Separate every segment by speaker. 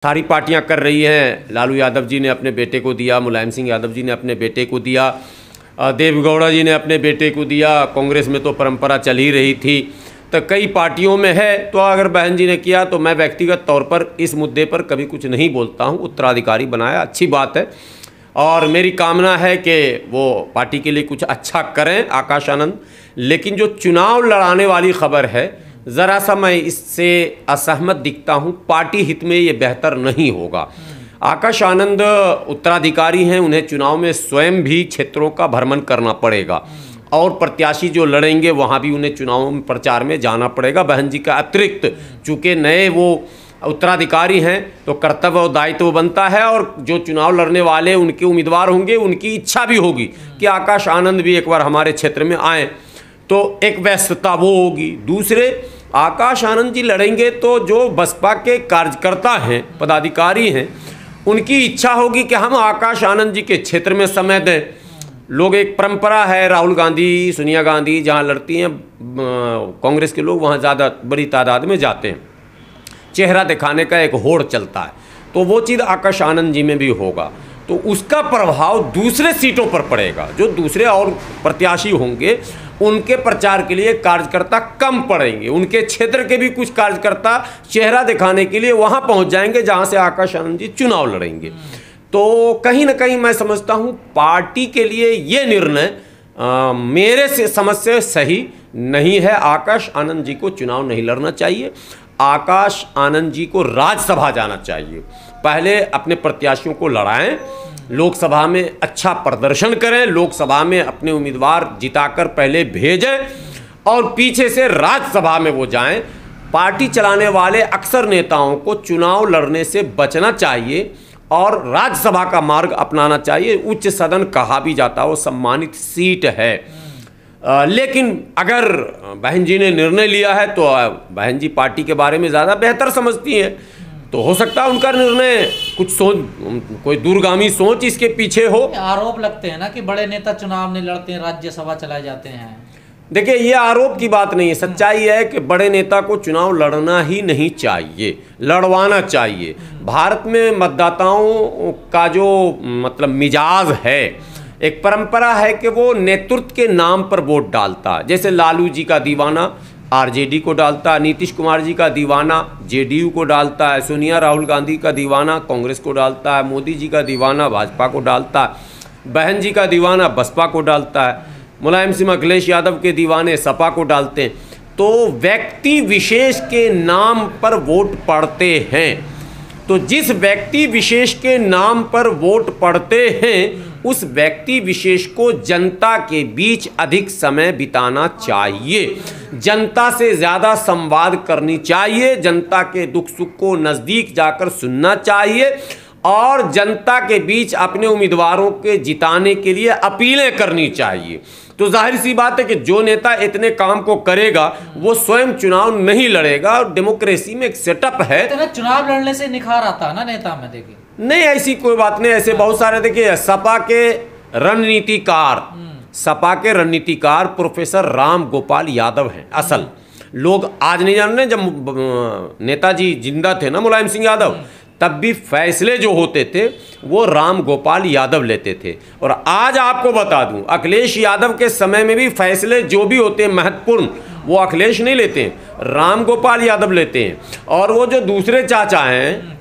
Speaker 1: सारी पार्टियां कर रही हैं। लालू यादव जी ने अपने बेटे को दिया, मुलायम सिंह यादव जी ने अपने बेटे को दिया, देवेगौड़ा जी ने अपने बेटे को दिया। कांग्रेस में तो परंपरा चल ही रही थी, तो कई पार्टियों में है। तो अगर बहन जी ने किया तो मैं व्यक्तिगत तौर पर इस मुद्दे पर कभी कुछ नहीं बोलता हूं। उत्तराधिकारी बनाया, अच्छी बात है, और मेरी कामना है कि वो पार्टी के लिए कुछ अच्छा करें आकाश आनंद। लेकिन जो चुनाव लड़ाने वाली खबर है, ज़रा सा मैं इससे असहमत दिखता हूं। पार्टी हित में ये बेहतर नहीं होगा। आकाश आनंद उत्तराधिकारी हैं, उन्हें चुनाव में स्वयं भी क्षेत्रों का भ्रमण करना पड़ेगा, और प्रत्याशी जो लड़ेंगे वहां भी उन्हें चुनाव में प्रचार में जाना पड़ेगा। बहन जी का अतिरिक्त चूँकि नए वो उत्तराधिकारी हैं तो कर्तव्य और दायित्व बनता है, और जो चुनाव लड़ने वाले उनके उम्मीदवार होंगे उनकी इच्छा भी होगी कि आकाश आनंद भी एक बार हमारे क्षेत्र में आएँ, तो एक व्यस्तता वो होगी। दूसरे, आकाश आनंद जी लड़ेंगे तो जो बसपा के कार्यकर्ता हैं, पदाधिकारी हैं, उनकी इच्छा होगी कि हम आकाश आनंद जी के क्षेत्र में समय दें। लोग, एक परंपरा है, राहुल गांधी, सोनिया गांधी जहां लड़ती हैं कांग्रेस के लोग, वहां ज़्यादा बड़ी तादाद में जाते हैं, चेहरा दिखाने का एक होड़ चलता है। तो वो चीज़ आकाश आनंद जी में भी होगा, तो उसका प्रभाव दूसरे सीटों पर पड़ेगा। जो दूसरे और प्रत्याशी होंगे उनके प्रचार के लिए कार्यकर्ता कम पड़ेंगे, उनके क्षेत्र के भी कुछ कार्यकर्ता चेहरा दिखाने के लिए वहां पहुंच जाएंगे जहां से आकाश आनंद जी चुनाव लड़ेंगे। तो कहीं ना कहीं मैं समझता हूं पार्टी के लिए ये निर्णय मेरे से समझ से सही नहीं है। आकाश आनंद जी को चुनाव नहीं लड़ना चाहिए। आकाश आनंद जी को राज्यसभा जाना चाहिए। पहले अपने प्रत्याशियों को लड़ाएं, लोकसभा में अच्छा प्रदर्शन करें, लोकसभा में अपने उम्मीदवार जिताकर पहले भेजें, और पीछे से राज्यसभा में वो जाएं। पार्टी चलाने वाले अक्सर नेताओं को चुनाव लड़ने से बचना चाहिए और राज्यसभा का मार्ग अपनाना चाहिए। उच्च सदन कहा भी जाता है, वो सम्मानित सीट है। लेकिन अगर बहन जी ने निर्णय लिया है तो बहन जी पार्टी के बारे में ज़्यादा बेहतर समझती हैं, तो हो सकता है उनका निर्णय कुछ सोच, कोई दूरगामी सोच इसके पीछे हो।
Speaker 2: आरोप लगते हैं ना कि बड़े नेता चुनाव नहीं लड़ते हैं, राज्यसभा चलाए जाते हैं।
Speaker 1: देखिए, ये आरोप की बात नहीं है, सच्चाई है कि बड़े नेता को चुनाव लड़ना ही नहीं चाहिए, लड़वाना चाहिए। भारत में मतदाताओं का जो मतलब मिजाज है, एक परंपरा है कि वो नेतृत्व के नाम पर वोट डालता है। जैसे लालू जी का दीवाना आरजेडी को डालता है, नीतीश कुमार जी का दीवाना जेडीयू को डालता है, सोनिया राहुल गांधी का दीवाना कांग्रेस को डालता है, मोदी जी का दीवाना भाजपा को डालता है, बहन जी का दीवाना बसपा को डालता है, मुलायम सिंह अखिलेश यादव के दीवाने सपा को डालते हैं। तो व्यक्ति विशेष के नाम पर वोट पड़ते हैं। तो जिस व्यक्ति विशेष के नाम पर वोट पड़ते हैं, उस व्यक्ति विशेष को जनता के बीच अधिक समय बिताना चाहिए, जनता से ज़्यादा संवाद करनी चाहिए, जनता के दुख सुख को नज़दीक जाकर सुनना चाहिए, और जनता के बीच अपने उम्मीदवारों के जिताने के लिए अपीलें करनी चाहिए। तो जाहिर सी बात है कि जो नेता इतने काम को करेगा वो स्वयं चुनाव नहीं लड़ेगा, और डेमोक्रेसी में एक सेटअप है।
Speaker 2: तो चुनाव लड़ने से निखार आता है ना नेता में, देखिए
Speaker 1: नहीं, ऐसी कोई बात नहीं। ऐसे बहुत सारे, देखिए सपा के रणनीतिकार प्रोफेसर राम गोपाल यादव हैं। असल लोग आज नहीं जान रहे, जब नेताजी जिंदा थे ना, मुलायम सिंह यादव, तब भी फैसले जो होते थे वो राम गोपाल यादव लेते थे। और आज आपको बता दूं, अखिलेश यादव के समय में भी फैसले जो भी होते हैं महत्वपूर्ण, वो अखिलेश नहीं लेते हैं, राम गोपाल यादव लेते हैं। और वो जो दूसरे चाचा हैं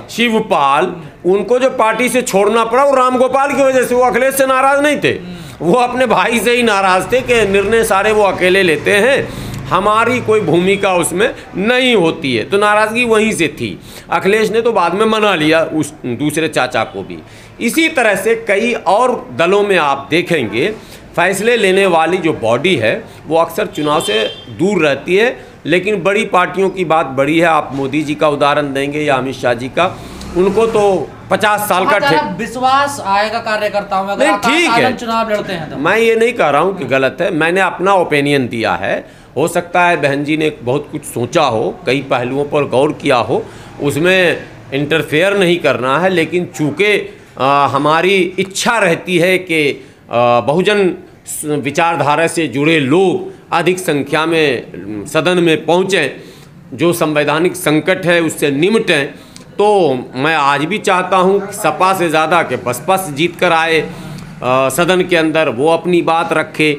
Speaker 1: शिवपाल, उनको जो पार्टी से छोड़ना पड़ा वो राम गोपाल की वजह से। वो अखिलेश से नाराज नहीं थे, वो अपने भाई से ही नाराज थे कि निर्णय सारे वो अकेले लेते हैं, हमारी कोई भूमिका उसमें नहीं होती है। तो नाराज़गी वहीं से थी। अखिलेश ने तो बाद में मना लिया उस दूसरे चाचा को भी। इसी तरह से कई और दलों में आप देखेंगे फैसले लेने वाली जो बॉडी है वो अक्सर चुनाव से दूर रहती है। लेकिन बड़ी पार्टियों की बात बड़ी है, आप मोदी जी का उदाहरण देंगे या अमित शाह जी का, उनको तो 50 साल का
Speaker 2: विश्वास आएगा कार्यकर्ताओं में अगर
Speaker 1: ठीक है
Speaker 2: चुनाव लड़ते हैं तो।
Speaker 1: मैं ये नहीं कह रहा हूँ कि गलत है, मैंने अपना ओपिनियन दिया है। हो सकता है बहन जी ने बहुत कुछ सोचा हो, कई पहलुओं पर गौर किया हो, उसमें इंटरफेयर नहीं करना है। लेकिन चूँकि हमारी इच्छा रहती है कि बहुजन विचारधारा से जुड़े लोग अधिक संख्या में सदन में पहुँचें, जो संवैधानिक संकट है उससे निपटें, तो मैं आज भी चाहता हूं कि सपा से ज़्यादा कि बसपा से जीत कर आए सदन के अंदर, वो अपनी बात रखे,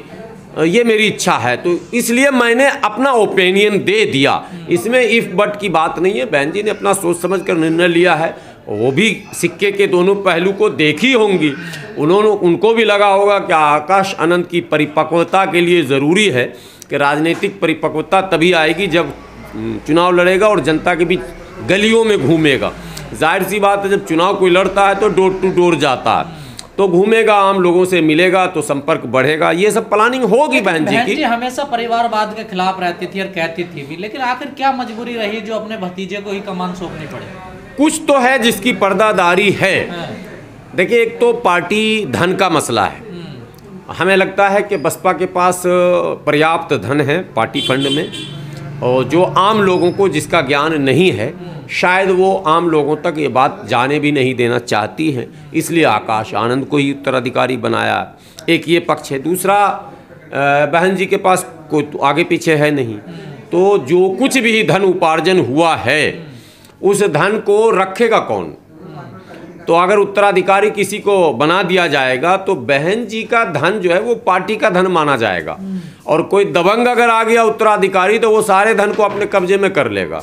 Speaker 1: ये मेरी इच्छा है। तो इसलिए मैंने अपना ओपिनियन दे दिया, इसमें इफ़ बट की बात नहीं है। बहन जी ने अपना सोच समझ कर निर्णय लिया है, वो भी सिक्के के दोनों पहलू को देखी होंगी। उनको भी लगा होगा कि आकाश आनंद की परिपक्वता के लिए ज़रूरी है कि राजनीतिक परिपक्वता तभी आएगी जब चुनाव लड़ेगा और जनता के बीच गलियों में घूमेगा। जाहिर सी बात है, जब चुनाव कोई लड़ता है तो डोर टू डोर जाता है, तो घूमेगा, आम लोगों से मिलेगा, तो संपर्क बढ़ेगा। ये सब प्लानिंग होगी बहन जी की।
Speaker 2: हमेशा परिवारवाद के खिलाफ रहती थी और कहती थी भी, लेकिन आखिर क्या मजबूरी रही जो अपने भतीजे को ही कमान सौंपनी पड़े?
Speaker 1: कुछ तो है जिसकी पर्दादारी है। देखिए, एक तो पार्टी धन का मसला है। हमें लगता है कि बसपा के पास पर्याप्त धन है पार्टी फंड में, और जो आम लोगों को जिसका ज्ञान नहीं है, शायद वो आम लोगों तक ये बात जाने भी नहीं देना चाहती है, इसलिए आकाश आनंद को ही उत्तराधिकारी बनाया। एक ये पक्ष है। दूसरा, बहन जी के पास कोई तो आगे पीछे है नहीं, तो जो कुछ भी धन उपार्जन हुआ है उस धन को रखेगा कौन? तो अगर उत्तराधिकारी किसी को बना दिया जाएगा तो बहन जी का धन जो है वो पार्टी का धन माना जाएगा, और कोई दबंग अगर आ गया उत्तराधिकारी तो वो सारे धन को अपने कब्जे में कर लेगा।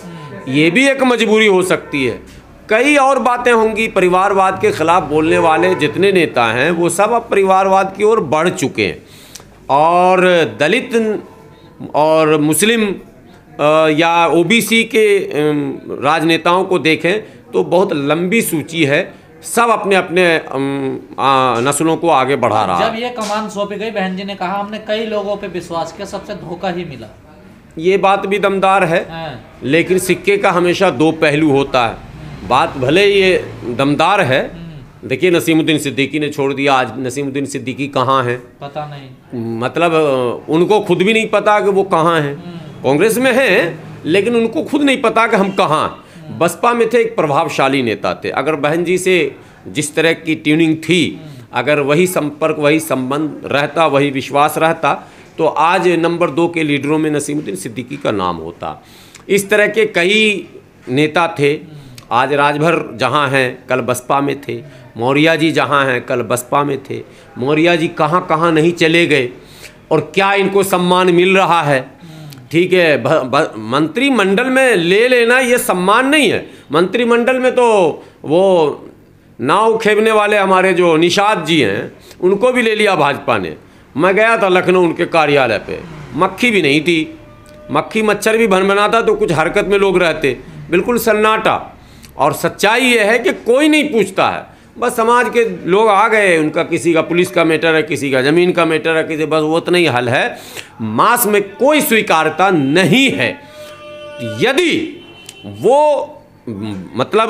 Speaker 1: ये भी एक मजबूरी हो सकती है। कई और बातें होंगी। परिवारवाद के खिलाफ बोलने वाले जितने नेता हैं वो सब अब परिवारवाद की ओर बढ़ चुके हैं, और दलित और मुस्लिम या ओबीसी के राजनेताओं को देखें तो बहुत लंबी सूची है। सब अपने अपने नस्लों को आगे बढ़ा रहा है।
Speaker 2: जब ये कमान सौंपी गई, बहन जी ने कहा हमने कई लोगों पे विश्वास किया, सबसे धोखा ही मिला।
Speaker 1: ये बात भी दमदार है, लेकिन सिक्के का हमेशा दो पहलू होता है। बात भले ये दमदार है। देखिए, नसीमुद्दीन सिद्दीकी ने छोड़ दिया, आज नसीमुद्दीन सिद्दीकी कहाँ हैं
Speaker 2: पता नहीं।
Speaker 1: मतलब उनको खुद भी नहीं पता कि वो कहाँ हैं। कांग्रेस में हैं, लेकिन उनको खुद नहीं पता कि हम कहाँ। बसपा में थे, एक प्रभावशाली नेता थे। अगर बहन जी से जिस तरह की ट्यूनिंग थी, अगर वही संपर्क, वही संबंध रहता, वही विश्वास रहता, तो आज नंबर 2 के लीडरों में नसीमुद्दीन सिद्दीकी का नाम होता। इस तरह के कई नेता थे। आज राजभर जहाँ हैं कल बसपा में थे, मौर्या जी जहाँ हैं कल बसपा में थे। मौर्या जी कहाँ कहाँ नहीं चले गए, और क्या इनको सम्मान मिल रहा है। ठीक है, मंत्रिमंडल में ले लेना ये सम्मान नहीं है। मंत्रिमंडल में तो वो नाव खेवने वाले हमारे जो निषाद जी हैं उनको भी ले लिया भाजपा ने। मैं गया था लखनऊ उनके कार्यालय पे, मक्खी भी नहीं थी, मक्खी मच्छर भी भनभनाता तो कुछ हरकत में लोग रहते, बिल्कुल सन्नाटा। और सच्चाई ये है कि कोई नहीं पूछता है, बस समाज के लोग आ गए, उनका किसी का पुलिस का मैटर है, किसी का ज़मीन का मैटर है, किसी, बस वो उतना ही हल है। मास में कोई स्वीकार्यता नहीं है। यदि वो मतलब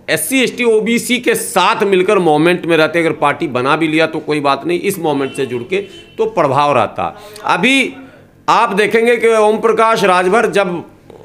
Speaker 1: SC ST OBC के साथ मिलकर मोमेंट में रहते, अगर पार्टी बना भी लिया तो कोई बात नहीं, इस मोमेंट से जुड़ के तो प्रभाव रहता। अभी आप देखेंगे कि ओम प्रकाश राजभर जब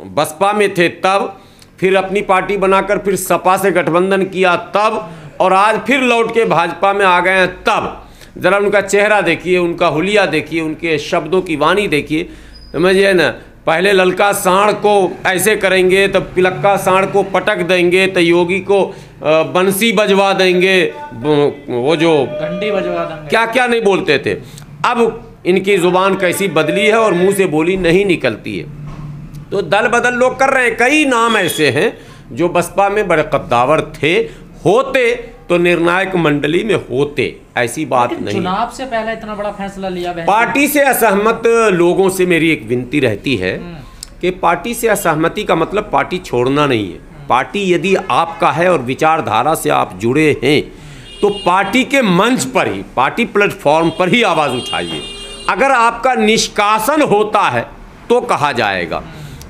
Speaker 1: बसपा में थे तब, फिर अपनी पार्टी बनाकर फिर सपा से गठबंधन किया तब, और आज फिर लौट के भाजपा में आ गए हैं तब। ज़रा उनका चेहरा देखिए, उनका हुलिया देखिए, उनके शब्दों की वाणी देखिए। समझिए ना, पहले ललका सांड को ऐसे करेंगे, तब पिलक्का सांड को पटक देंगे, तो योगी को बंसी बजवा देंगे, वो जो
Speaker 2: घंटी बजवा देंगे,
Speaker 1: क्या क्या नहीं बोलते थे। अब इनकी ज़ुबान कैसी बदली है और मुंह से बोली नहीं निकलती है। तो दल बदल लोग कर रहे हैं। कई नाम ऐसे हैं जो बसपा में बड़े कद्दावर थे, होते तो निर्णायक मंडली में होते, ऐसी बात नहीं।
Speaker 2: चुनाव से पहले इतना बड़ा फैसला लिया।
Speaker 1: पार्टी से असहमत लोगों से मेरी एक विनती रहती है कि पार्टी से असहमति का मतलब पार्टी छोड़ना नहीं है। पार्टी यदि आपका है और विचारधारा से आप जुड़े हैं तो पार्टी के मंच पर ही, पार्टी प्लेटफॉर्म पर ही आवाज़ उठाइए। अगर आपका निष्कासन होता है तो कहा जाएगा,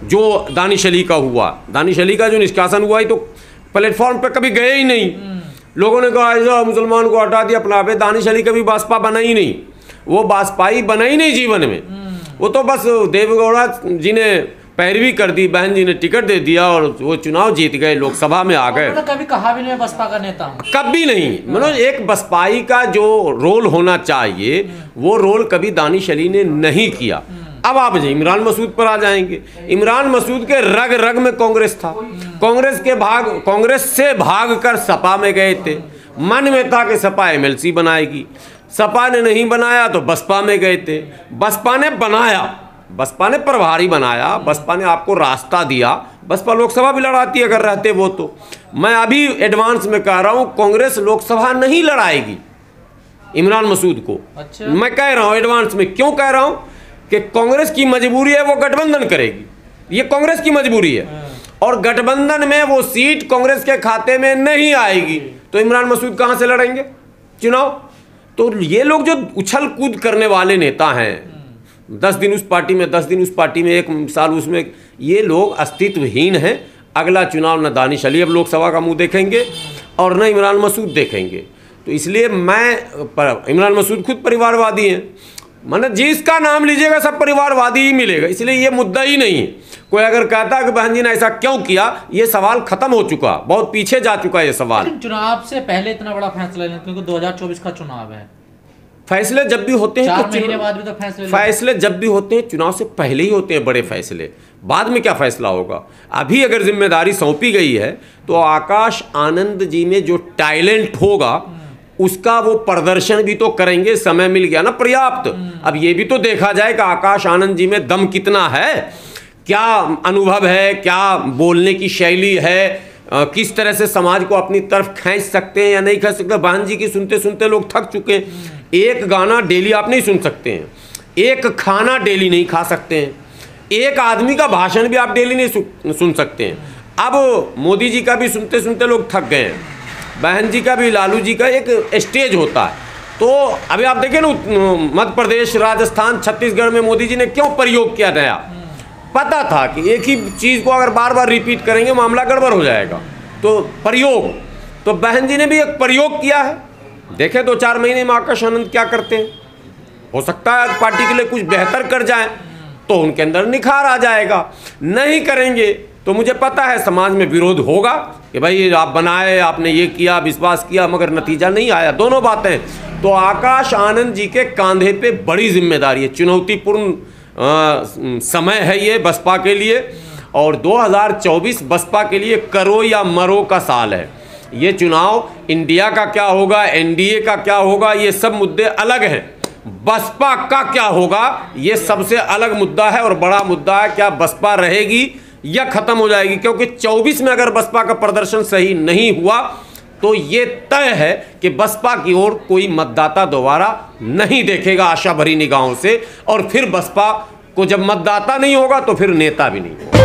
Speaker 1: जो दानिश अली का हुआ, दानिश अली का जो निष्कासन हुआ ही तो प्लेटफॉर्म पर कभी गए ही नहीं। लोगों ने कहा ऐसा मुसलमान को हटा दिया अपना पे। दानिश अली कभी बासपा बना ही नहीं, वो बासपाई बना ही नहीं जीवन में। वो तो बस देवेगौड़ा जी ने पैरवी कर दी, बहन जी ने टिकट दे दिया और वो चुनाव जीत गए, लोकसभा में आ गए।
Speaker 2: कभी कहा भी नहीं बसपा का नेता हूं,
Speaker 1: कभी नहीं। मतलब एक बसपाई का जो रोल होना चाहिए वो रोल कभी दानिश अली ने नहीं किया। अब आप जी इमरान मसूद पर आ जाएंगे। इमरान मसूद के रग रग में कांग्रेस था। कांग्रेस से भागकर सपा में गए थे। मन में था कि सपा एमएलसी बनाएगी। सपा ने नहीं बनाया तो बसपा में गए थे। बसपा ने बनाया, बसपा ने प्रभारी बनाया, बसपा ने आपको रास्ता दिया। बसपा लोकसभा भी लड़ाती अगर रहते वो तो। मैं अभी एडवांस में कह रहा हूं कांग्रेस लोकसभा नहीं लड़ाएगी इमरान मसूद को।
Speaker 2: अच्छा।
Speaker 1: मैं कह रहा हूं एडवांस में, क्यों कह रहा हूं कि कांग्रेस की मजबूरी है, वो गठबंधन करेगी। ये कांग्रेस की मजबूरी है और गठबंधन में वो सीट कांग्रेस के खाते में नहीं आएगी तो इमरान मसूद कहां से लड़ेंगे चुनाव। तो ये लोग जो उछल कूद करने वाले नेता हैं, 10 दिन उस पार्टी में 10 दिन उस पार्टी में 1 साल उसमें, ये लोग अस्तित्वहीन हैं। अगला चुनाव न दानिश अली अब लोकसभा का मुंह देखेंगे और न इमरान मसूद देखेंगे। तो इसलिए इमरान मसूद खुद परिवारवादी हैं, मतलब जिसका नाम लीजिएगा सब परिवारवादी ही मिलेगा। इसलिए ये मुद्दा ही नहीं है। कोई अगर कहता है कि बहन जी ने ऐसा क्यों किया, ये सवाल खत्म हो चुका, बहुत पीछे जा चुका है ये सवाल।
Speaker 2: चुनाव से पहले इतना बड़ा फैसला लेना, क्योंकि 2024 का चुनाव है।
Speaker 1: फैसले जब भी होते हैं
Speaker 2: 4 महीने बाद भी तो
Speaker 1: फैसले जब भी होते हैं चुनाव से पहले ही होते हैं बड़े फैसले। बाद में क्या फैसला होगा। अभी अगर जिम्मेदारी सौंपी गई है तो आकाश आनंद जी में जो टैलेंट होगा उसका वो प्रदर्शन भी तो करेंगे। समय मिल गया ना पर्याप्त। अब ये भी तो देखा जाए कि आकाश आनंद जी में दम कितना है, क्या अनुभव है, क्या बोलने की शैली है, किस तरह से समाज को अपनी तरफ खींच सकते हैं या नहीं खींच सकते। बहन जी की सुनते सुनते लोग थक चुके हैं। एक गाना डेली आप नहीं सुन सकते हैं, एक खाना डेली नहीं खा सकते हैं, एक आदमी का भाषण भी आप डेली नहीं सुन सकते हैं। अब मोदी जी का भी सुनते सुनते लोग थक गए हैं, बहन जी का भी, लालू जी का एक स्टेज होता है। तो अभी आप देखें ना मध्य प्रदेश, राजस्थान, छत्तीसगढ़ में मोदी जी ने क्यों प्रयोग किया नया। पता था कि एक ही चीज़ को अगर बार बार रिपीट करेंगे मामला गड़बड़ हो जाएगा। तो प्रयोग, तो बहन जी ने भी एक प्रयोग किया है। देखें 2-4 महीने में आकाश आनंद क्या करते हैं। हो सकता है पार्टी के लिए कुछ बेहतर कर जाएं तो उनके अंदर निखार आ जाएगा। नहीं करेंगे तो मुझे पता है समाज में विरोध होगा कि भाई आप बनाए, आपने ये किया, विश्वास किया, मगर नतीजा नहीं आया। दोनों बातें। तो आकाश आनंद जी के कांधे पे बड़ी जिम्मेदारी है। चुनौतीपूर्ण समय है ये बसपा के लिए और 2024 बसपा के लिए करो या मरो का साल है। ये चुनाव इंडिया का क्या होगा, एनडीए का क्या होगा, ये सब मुद्दे अलग हैं। बसपा का क्या होगा ये सबसे अलग मुद्दा है और बड़ा मुद्दा है। क्या बसपा रहेगी या खत्म हो जाएगी। क्योंकि 24 में अगर बसपा का प्रदर्शन सही नहीं हुआ तो ये तय है कि बसपा की ओर कोई मतदाता दोबारा नहीं देखेगा आशा भरी निगाहों से। और फिर बसपा को जब मतदाता नहीं होगा तो फिर नेता भी नहीं होगा।